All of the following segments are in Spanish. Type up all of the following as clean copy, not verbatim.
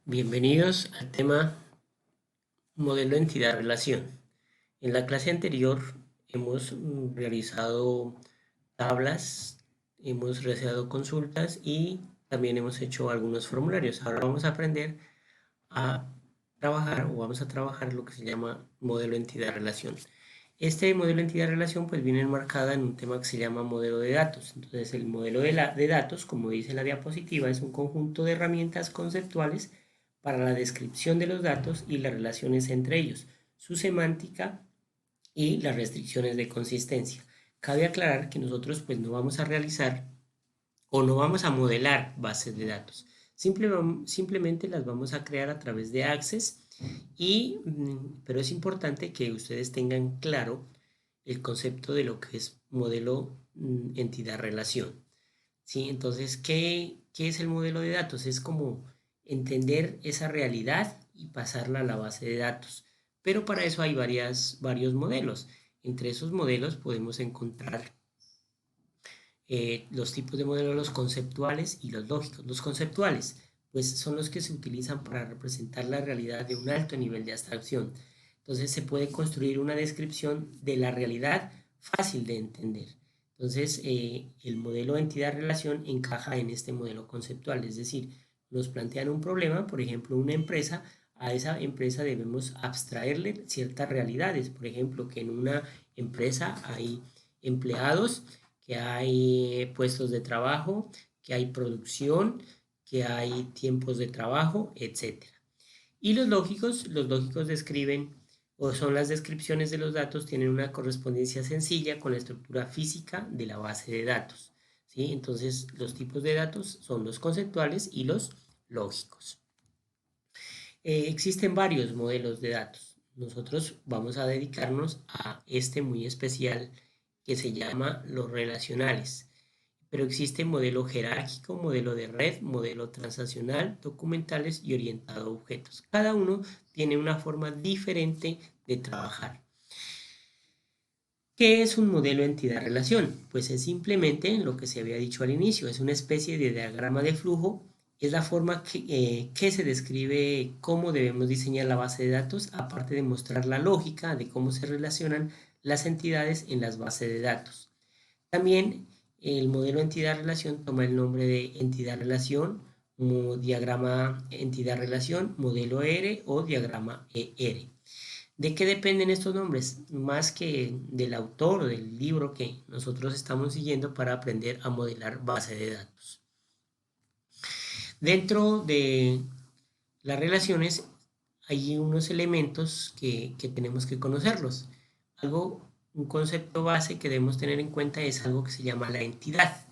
Bienvenidos al tema modelo entidad-relación. En la clase anterior hemos realizado tablas, hemos realizado consultas y también hemos hecho algunos formularios. Ahora vamos a aprender a trabajar o vamos a trabajar lo que se llama modelo entidad-relación. Este modelo entidad-relación pues viene enmarcada en un tema que se llama modelo de datos. Entonces el modelo de datos, como dice la diapositiva, es un conjunto de herramientas conceptuales para la descripción de los datos y las relaciones entre ellos, su semántica y las restricciones de consistencia. Cabe aclarar que nosotros pues no vamos a realizar o no vamos a modelar bases de datos. Simplemente las vamos a crear a través de Access pero es importante que ustedes tengan claro el concepto de lo que es modelo entidad-relación. ¿Sí? Entonces, ¿qué es el modelo de datos? Es como entender esa realidad y pasarla a la base de datos. Pero para eso hay varios modelos. Entre esos modelos podemos encontrar los tipos de modelos, los conceptuales y los lógicos. Los conceptuales, pues son los que se utilizan para representar la realidad de un alto nivel de abstracción. Entonces se puede construir una descripción de la realidad fácil de entender. Entonces el modelo entidad-relación encaja en este modelo conceptual, es decir, nos plantean un problema, por ejemplo, una empresa, a esa empresa debemos abstraerle ciertas realidades, por ejemplo, que en una empresa hay empleados, que hay puestos de trabajo, que hay producción, que hay tiempos de trabajo, etcétera. Y los lógicos describen o son las descripciones de los datos, tienen una correspondencia sencilla con la estructura física de la base de datos. ¿Sí? Entonces, los tipos de datos son los conceptuales y los lógicos. Existen varios modelos de datos. Nosotros vamos a dedicarnos a este muy especial que se llama los relacionales. Pero existe modelo jerárquico, modelo de red, modelo transaccional, documentales y orientado a objetos. Cada uno tiene una forma diferente de trabajar. ¿Qué es un modelo entidad-relación? Pues es simplemente lo que se había dicho al inicio, es una especie de diagrama de flujo, es la forma que se describe cómo debemos diseñar la base de datos, aparte de mostrar la lógica de cómo se relacionan las entidades en las bases de datos. También el modelo entidad-relación toma el nombre de entidad-relación, diagrama entidad-relación, modelo ER o diagrama ER. ¿De qué dependen estos nombres? Más que del autor o del libro que nosotros estamos siguiendo para aprender a modelar base de datos. Dentro de las relaciones hay unos elementos que tenemos que conocerlos. Un concepto base que debemos tener en cuenta es algo que se llama la entidad.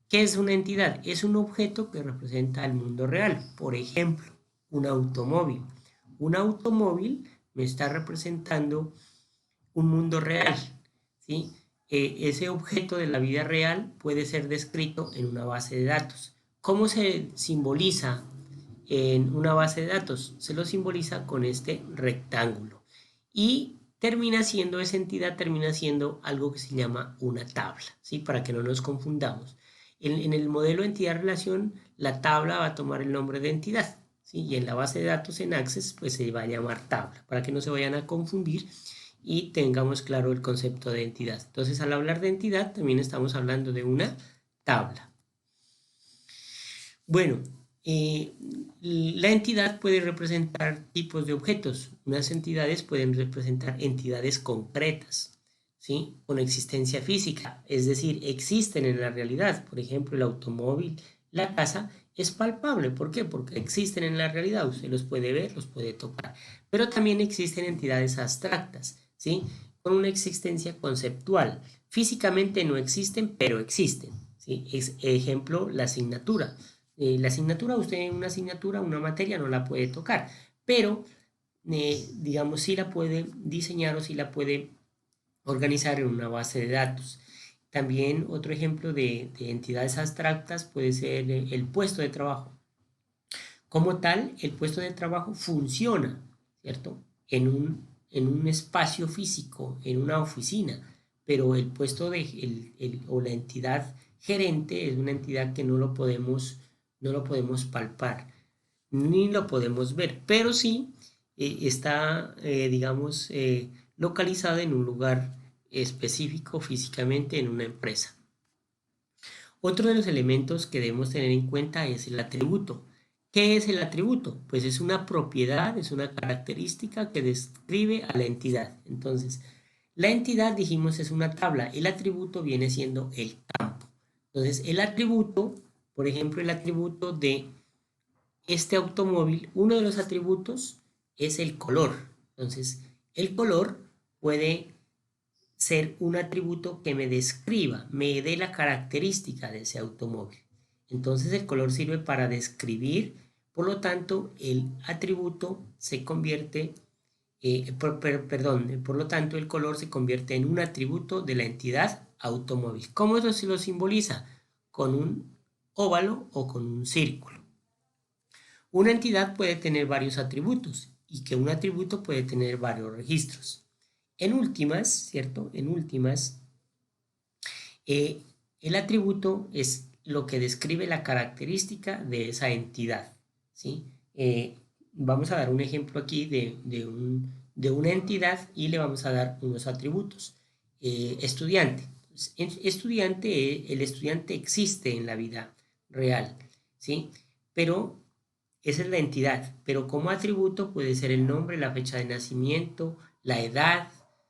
¿Qué es una entidad? Es un objeto que representa el mundo real. Por ejemplo, un automóvil. Un automóvil me está representando un mundo real, ¿sí? Ese objeto de la vida real puede ser descrito en una base de datos. ¿Cómo se simboliza en una base de datos? Se lo simboliza con este rectángulo. Y esa entidad termina siendo algo que se llama una tabla, ¿sí? Para que no nos confundamos. En el modelo entidad-relación, la tabla va a tomar el nombre de entidad, ¿sí? Y en la base de datos en Access, pues se va a llamar tabla, para que no se vayan a confundir y tengamos claro el concepto de entidad. Entonces, al hablar de entidad, también estamos hablando de una tabla. Bueno, la entidad puede representar tipos de objetos. Unas entidades pueden representar entidades concretas, ¿sí? Con existencia física, es decir, existen en la realidad. Por ejemplo, el automóvil, la casa, es palpable. ¿Por qué? Porque existen en la realidad. Usted los puede ver, los puede tocar. Pero también existen entidades abstractas, ¿sí? Con una existencia conceptual. Físicamente no existen, pero existen, ¿sí? Ejemplo, la asignatura. La asignatura, usted una asignatura, una materia no la puede tocar, pero digamos sí la puede diseñar o sí la puede organizar en una base de datos. También otro ejemplo de entidades abstractas puede ser el puesto de trabajo. Como tal, el puesto de trabajo funciona, ¿cierto? En un espacio físico, en una oficina, pero el puesto o la entidad gerente es una entidad que no lo podemos palpar. ni lo podemos ver, pero sí está, digamos, localizado en un lugar específico físicamente en una empresa. Otro de los elementos que debemos tener en cuenta es el atributo. ¿Qué es el atributo? Pues es una propiedad, es una característica que describe a la entidad. Entonces, la entidad, dijimos, es una tabla. El atributo viene siendo el campo. Entonces, el atributo, por ejemplo, el atributo de este automóvil, uno de los atributos es el color. Entonces, el color puede ser un atributo que me describa, me dé la característica de ese automóvil. Entonces el color sirve para describir, por lo tanto el atributo se convierte, por lo tanto el color se convierte en un atributo de la entidad automóvil. ¿Cómo eso se lo simboliza? Con un óvalo o con un círculo. Una entidad puede tener varios atributos y que un atributo puede tener varios registros. En últimas, ¿cierto? En últimas, el atributo es lo que describe la característica de esa entidad, ¿sí? Vamos a dar un ejemplo aquí de una entidad y le vamos a dar unos atributos. Estudiante. El estudiante existe en la vida real, ¿sí? Pero esa es la entidad, pero como atributo puede ser el nombre, la fecha de nacimiento, la edad,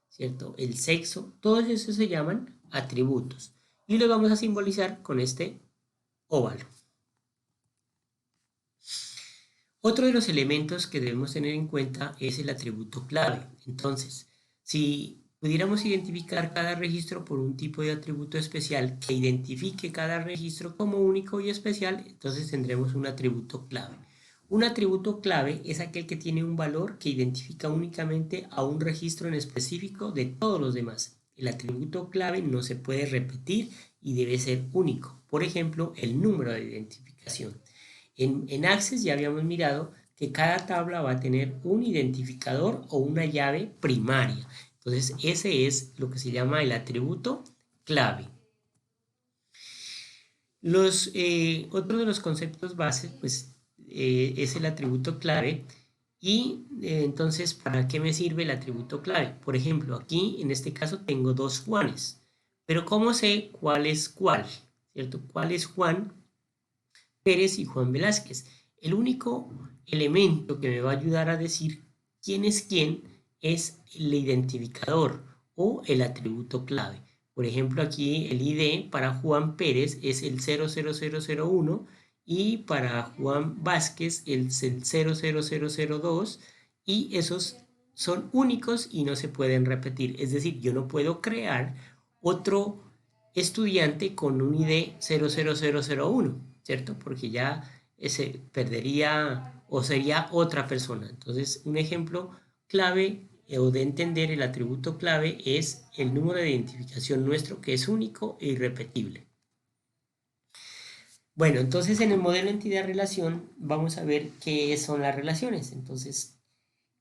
¿cierto? El sexo, todos esos se llaman atributos. Y los vamos a simbolizar con este óvalo. Otro de los elementos que debemos tener en cuenta es el atributo clave. Entonces, si pudiéramos identificar cada registro por un tipo de atributo especial que identifique cada registro como único y especial, entonces tendremos un atributo clave. Un atributo clave es aquel que tiene un valor que identifica únicamente a un registro en específico de todos los demás. El atributo clave no se puede repetir y debe ser único. Por ejemplo, el número de identificación. En Access ya habíamos mirado que cada tabla va a tener un identificador o una llave primaria. Entonces, ese es lo que se llama el atributo clave. Otro de los conceptos base, pues, es el atributo clave. Y entonces, ¿para qué me sirve el atributo clave? Por ejemplo, aquí en este caso tengo dos Juanes, pero ¿cómo sé cuál es cuál? ¿Cierto? ¿Cuál es Juan Pérez y Juan Velázquez? El único elemento que me va a ayudar a decir quién es quién es el identificador o el atributo clave. Por ejemplo, aquí el ID para Juan Pérez es el 00001 y para Juan Vázquez el 00002 y esos son únicos y no se pueden repetir. Es decir, yo no puedo crear otro estudiante con un ID 00001, ¿cierto? Porque ya se perdería o sería otra persona. Entonces, un ejemplo clave o de entender el atributo clave es el número de identificación nuestro, que es único e irrepetible. Bueno, entonces en el modelo entidad-relación vamos a ver qué son las relaciones. Entonces,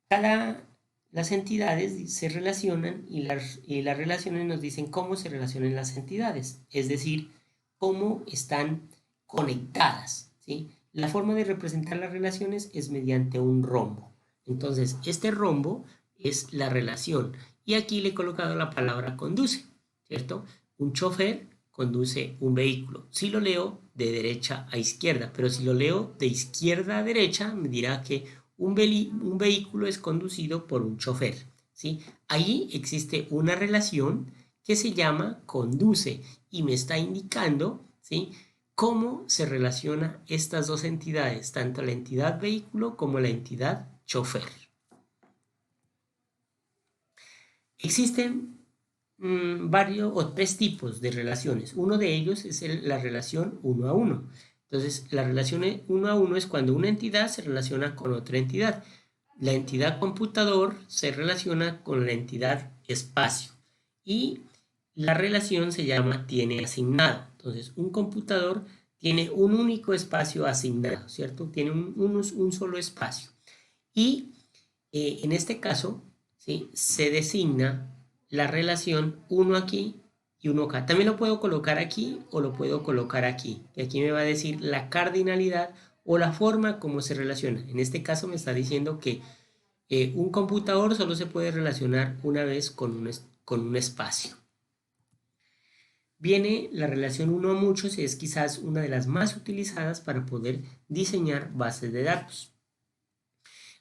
las entidades se relacionan y las relaciones nos dicen cómo se relacionan las entidades, es decir, cómo están conectadas, ¿sí? La forma de representar las relaciones es mediante un rombo. Entonces, este rombo es la relación. Y aquí le he colocado la palabra conduce, ¿cierto? Un chofer conduce un vehículo. Si lo leo de derecha a izquierda, pero si lo leo de izquierda a derecha, me dirá que un vehículo es conducido por un chofer, ¿sí? Ahí existe una relación que se llama conduce y me está indicando, ¿sí?, cómo se relacionan estas dos entidades, tanto la entidad vehículo como la entidad chofer. Existen varios o tres tipos de relaciones. Uno de ellos es la relación uno a uno. Entonces, la relación uno a uno es cuando una entidad se relaciona con otra entidad. La entidad computador se relaciona con la entidad espacio. Y la relación se llama tiene asignado. Entonces, un computador tiene un único espacio asignado, ¿cierto? Tiene un solo espacio. Y en este caso, ¿sí?, se designa la relación uno aquí y uno acá. También lo puedo colocar aquí o lo puedo colocar aquí. Y aquí me va a decir la cardinalidad o la forma como se relaciona. En este caso me está diciendo que un computador solo se puede relacionar una vez con un espacio. Viene la relación uno a muchos y es quizás una de las más utilizadas para poder diseñar bases de datos.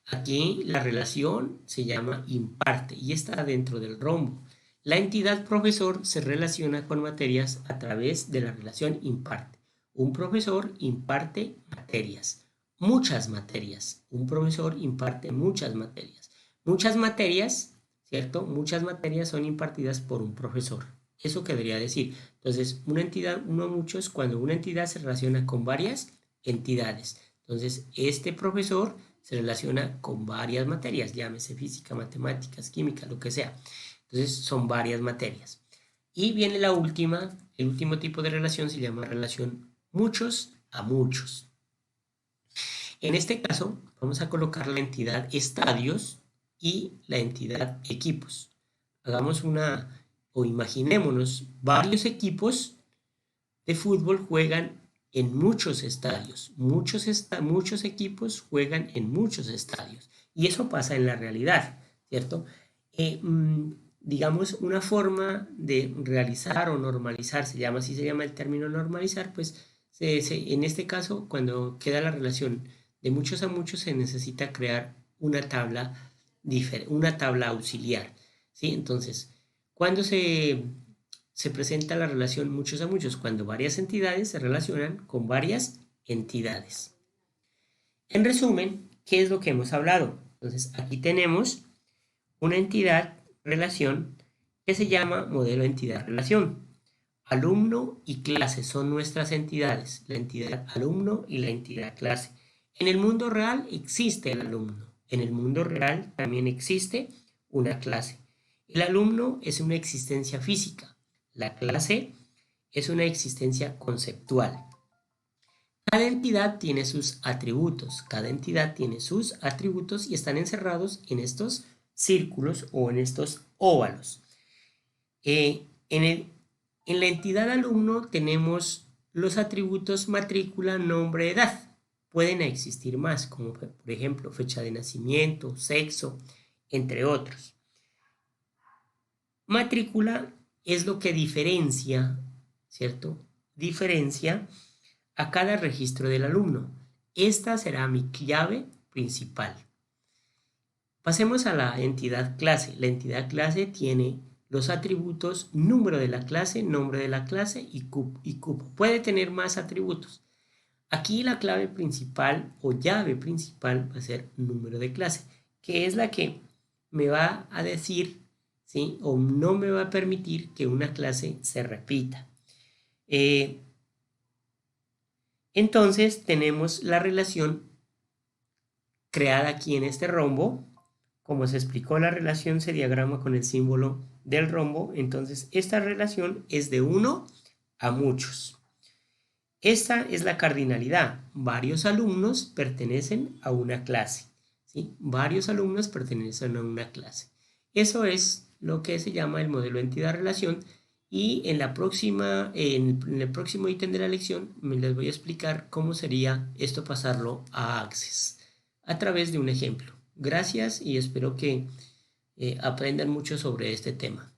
Aquí la relación se llama imparte y está dentro del rombo. La entidad profesor se relaciona con materias a través de la relación imparte. Un profesor imparte materias, muchas materias. Un profesor imparte muchas materias. Muchas materias, ¿cierto? Muchas materias son impartidas por un profesor. Eso querría decir. Entonces, una entidad, uno a muchos, cuando una entidad se relaciona con varias entidades. Entonces, este profesor se relaciona con varias materias, llámese física, matemáticas, química, lo que sea. Entonces son varias materias. Y viene la última, el último tipo de relación se llama relación muchos a muchos. En este caso vamos a colocar la entidad estadios y la entidad equipos. Hagamos o imaginémonos varios equipos de fútbol juegan en muchos estadios, muchos equipos juegan en muchos estadios y eso pasa en la realidad, ¿cierto? Digamos, una forma de realizar o normalizar, así se llama el término normalizar, pues en este caso, cuando queda la relación de muchos a muchos, se necesita crear una tabla auxiliar, ¿sí? Entonces, cuando se presenta la relación muchos a muchos, cuando varias entidades se relacionan con varias entidades. En resumen, ¿qué es lo que hemos hablado? Entonces, aquí tenemos una entidad relación que se llama modelo entidad-relación. Alumno y clase son nuestras entidades, la entidad alumno y la entidad clase. En el mundo real existe el alumno, en el mundo real también existe una clase. El alumno es una existencia física, la clase es una existencia conceptual. Cada entidad tiene sus atributos, y están encerrados en estos círculos o en estos óvalos. En la entidad alumno tenemos los atributos matrícula, nombre, edad. Pueden existir más, como por ejemplo fecha de nacimiento, sexo, entre otros. Matrícula es lo que diferencia, ¿cierto? Diferencia a cada registro del alumno. Esta será mi clave principal. Pasemos a la entidad clase. La entidad clase tiene los atributos número de la clase, nombre de la clase y cupo. Puede tener más atributos. Aquí la clave principal o llave principal va a ser número de clase, que es la que me va a decir, ¿sí? O no me va a permitir que una clase se repita. Entonces tenemos la relación creada aquí en este rombo. Como se explicó, la relación se diagrama con el símbolo del rombo. Entonces esta relación es de uno a muchos. Esta es la cardinalidad. Varios alumnos pertenecen a una clase, ¿sí? Varios alumnos pertenecen a una clase. Eso es lo que se llama el modelo entidad-relación. Y en el próximo ítem de la lección les voy a explicar cómo sería esto pasarlo a Access a través de un ejemplo. Gracias y espero que aprendan mucho sobre este tema.